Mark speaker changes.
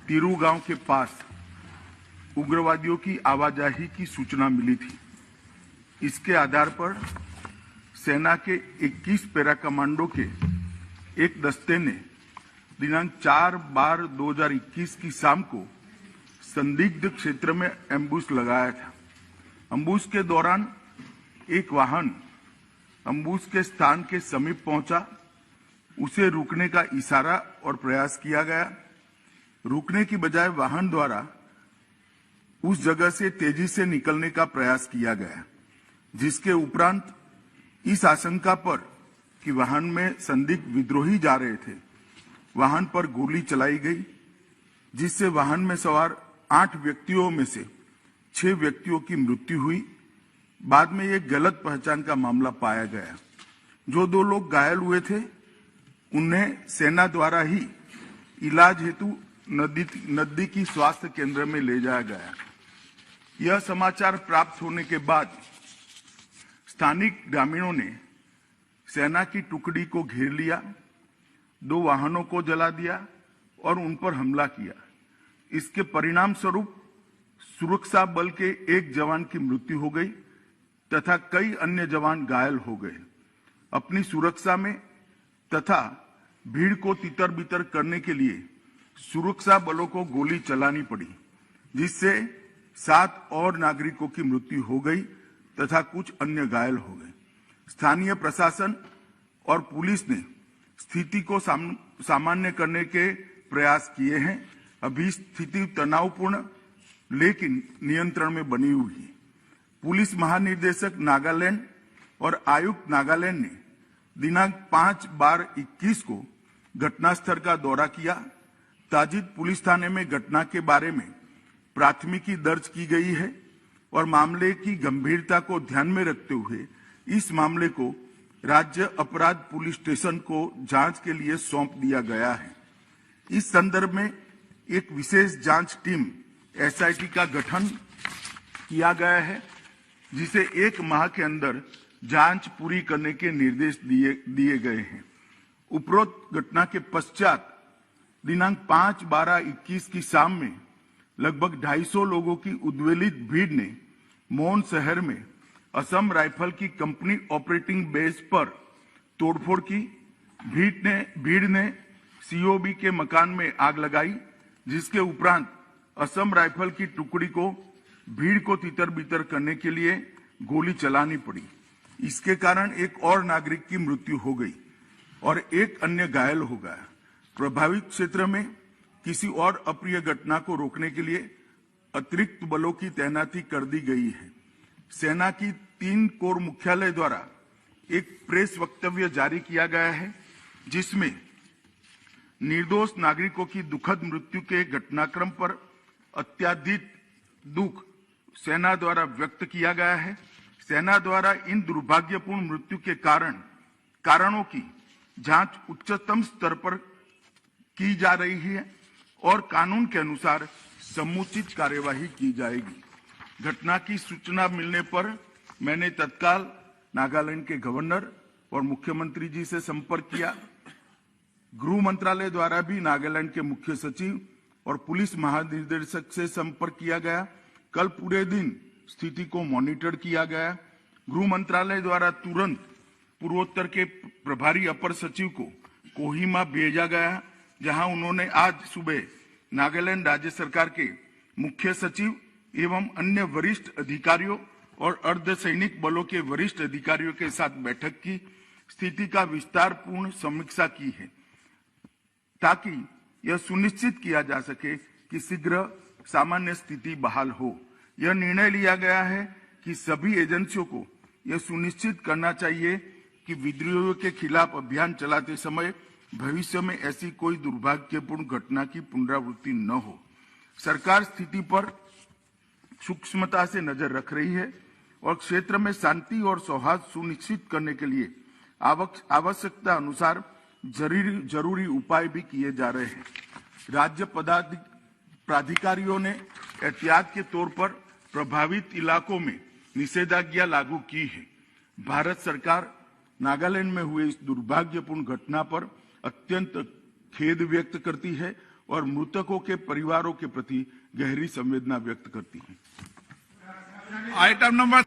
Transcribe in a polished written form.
Speaker 1: तिरू गांव के पास उग्रवादियों की आवाजाही की सूचना मिली थी। इसके आधार पर सेना के 21 पैरा कमांडो के एक दस्ते ने दिनांक 4/12/2021 की शाम को संदिग्ध क्षेत्र में एम्बुश लगाया था। एम्बुश के दौरान एक वाहन एम्बुश के स्थान के समीप पहुंचा। उसे रुकने का इशारा और प्रयास किया गया। रुकने की बजाय वाहन द्वारा उस जगह से तेजी से निकलने का प्रयास किया गया, जिसके उपरांत इस आशंका पर कि वाहन में संदिग्ध विद्रोही जा रहे थे, वाहन पर गोली चलाई गई, जिससे वाहन में सवार 8 व्यक्तियों में से 6 व्यक्तियों की मृत्यु हुई। बाद में एक गलत पहचान का मामला पाया गया। जो 2 लोग घायल हुए थे उन्हें सेना द्वारा ही इलाज हेतु नजदीकी स्वास्थ्य केंद्र में ले जाया गया। यह समाचार प्राप्त होने के बाद स्थानिक ग्रामीणों ने सेना की टुकड़ी को घेर लिया, 2 वाहनों को जला दिया और उन पर हमला किया। इसके परिणाम स्वरूप सुरक्षा बल के एक जवान की मृत्यु हो गई तथा कई अन्य जवान घायल हो गए। अपनी सुरक्षा में तथा भीड़ को तितर-बितर करने के लिए सुरक्षा बलों को गोली चलानी पड़ी, जिससे 7 और नागरिकों की मृत्यु हो गई तथा कुछ अन्य घायल हो गए। स्थानीय प्रशासन और पुलिस ने स्थिति को सामान्य करने के प्रयास किए हैं। अभी स्थिति तनावपूर्ण लेकिन नियंत्रण में बनी हुई है। पुलिस महानिदेशक नागालैंड और आयुक्त नागालैंड ने दिनांक 5/12/21 को घटनास्थल का दौरा किया। ताजिद पुलिस थाने में घटना के बारे में प्राथमिकी दर्ज की गई है और मामले की गंभीरता को ध्यान में रखते हुए इस मामले को राज्य अपराध पुलिस स्टेशन को जांच के लिए सौंप दिया गया है। इस संदर्भ में एक विशेष जांच टीम एसआईटी का गठन किया गया है, जिसे 1 माह के अंदर जांच पूरी करने के निर्देश दिए गए हैं। उपरोक्त घटना के पश्चात दिनांक 5/12/21 की शाम में लगभग 250 लोगों की उद्वेलित भीड़ ने मोन शहर में असम राइफल की कंपनी ऑपरेटिंग बेस पर तोड़फोड़ की। भीड़ ने सीओबी के मकान में आग लगाई, जिसके उपरांत असम राइफल की टुकड़ी को भीड़ को तितर-बितर करने के लिए गोली चलानी पड़ी। इसके कारण एक और नागरिक की मृत्यु हो गई और एक अन्य घायल हो गया। प्रभावित क्षेत्र में किसी और अप्रिय घटना को रोकने के लिए अतिरिक्त बलों की तैनाती कर दी गई है। सेना की 3 कोर मुख्यालय द्वारा एक प्रेस वक्तव्य जारी किया गया है, जिसमें निर्दोष नागरिकों की दुखद मृत्यु के घटनाक्रम पर अत्यधिक दुख सेना द्वारा व्यक्त किया गया है। सेना द्वारा इन दुर्भाग्यपूर्ण मृत्यु के कारणों की जांच उच्चतम स्तर पर की जा रही है और कानून के अनुसार समुचित कार्यवाही की जाएगी। घटना की सूचना मिलने पर मैंने तत्काल नागालैंड के गवर्नर और मुख्यमंत्री जी से संपर्क किया। गृह मंत्रालय द्वारा भी नागालैंड के मुख्य सचिव और पुलिस महानिदेशक से संपर्क किया गया। कल पूरे दिन स्थिति को मॉनिटर किया गया। गृह मंत्रालय द्वारा तुरंत पूर्वोत्तर के प्रभारी अपर सचिव को कोहिमा भेजा गया, जहां उन्होंने आज सुबह नागालैंड राज्य सरकार के मुख्य सचिव एवं अन्य वरिष्ठ अधिकारियों और अर्धसैनिक बलों के वरिष्ठ अधिकारियों के साथ बैठक की, स्थिति का विस्तारपूर्ण समीक्षा की है, ताकि यह सुनिश्चित किया जा सके कि शीघ्र सामान्य स्थिति बहाल हो। यह निर्णय लिया गया है कि सभी एजेंसियों को यह सुनिश्चित करना चाहिए कि विद्रोहियों के खिलाफ अभियान चलाते समय भविष्य में ऐसी कोई दुर्भाग्यपूर्ण घटना की पुनरावृत्ति न हो। सरकार स्थिति पर सूक्ष्मता से नजर रख रही है और क्षेत्र में शांति और सौहार्द सुनिश्चित करने के लिए आवश्यकता अनुसार जरूरी उपाय भी किए जा रहे हैं। राज्य प्राधिकारियों ने एहतियात के तौर पर प्रभावित इलाकों में निषेधाज्ञा लागू की है। भारत सरकार नागालैंड में हुए इस दुर्भाग्यपूर्ण घटना पर अत्यंत खेद व्यक्त करती है और मृतकों के परिवारों के प्रति गहरी संवेदना व्यक्त करती हैं।
Speaker 2: Item number